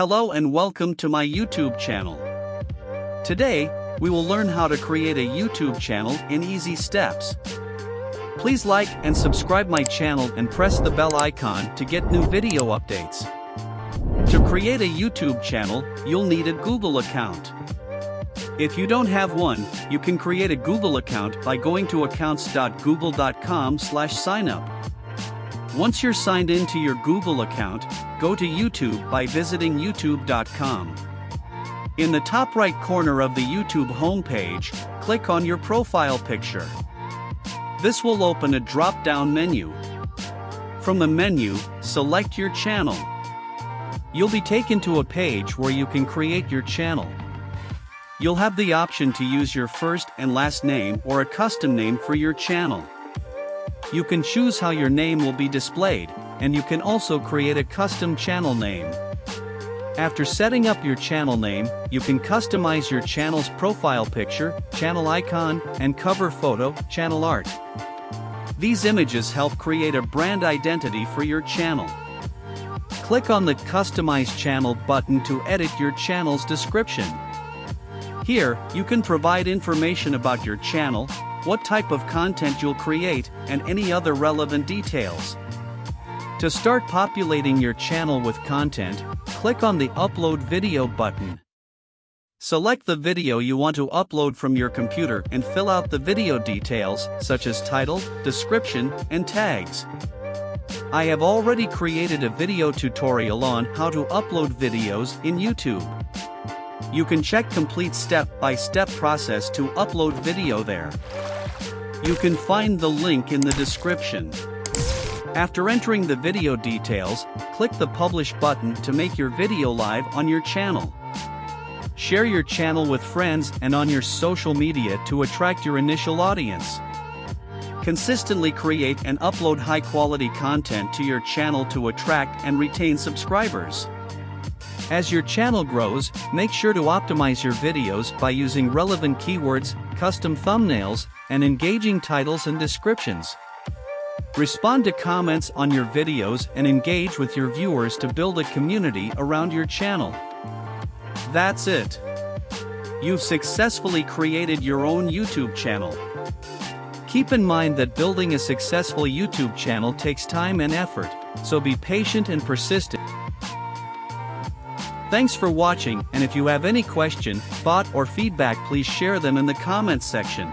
Hello and welcome to my YouTube channel. Today, we will learn how to create a YouTube channel in easy steps. Please like and subscribe my channel and press the bell icon to get new video updates. To create a YouTube channel, you'll need a Google account. If you don't have one, you can create a Google account by going to accounts.google.com/signup. Once you're signed into your Google account, go to YouTube by visiting youtube.com. In the top right corner of the YouTube homepage, click on your profile picture. This will open a drop-down menu. From the menu, select your channel. You'll be taken to a page where you can create your channel. You'll have the option to use your first and last name or a custom name for your channel. You can choose how your name will be displayed, and you can also create a custom channel name. After setting up your channel name, you can customize your channel's profile picture, channel icon, and cover photo, channel art. These images help create a brand identity for your channel. Click on the Customize Channel button to edit your channel's description. Here, you can provide information about your channel, what type of content you'll create, and any other relevant details. To start populating your channel with content, click on the Upload Video button. Select the video you want to upload from your computer and fill out the video details, such as title, description, and tags. I have already created a video tutorial on how to upload videos in YouTube. You can check complete step-by-step process to upload video there. You can find the link in the description. After entering the video details, click the Publish button to make your video live on your channel. Share your channel with friends and on your social media to attract your initial audience. Consistently create and upload high-quality content to your channel to attract and retain subscribers. As your channel grows, make sure to optimize your videos by using relevant keywords, custom thumbnails, and engaging titles and descriptions. Respond to comments on your videos and engage with your viewers to build a community around your channel. That's it. You've successfully created your own YouTube channel. Keep in mind that building a successful YouTube channel takes time and effort, so be patient and persistent. Thanks for watching, and if you have any question, thought, or feedback, please share them in the comments section.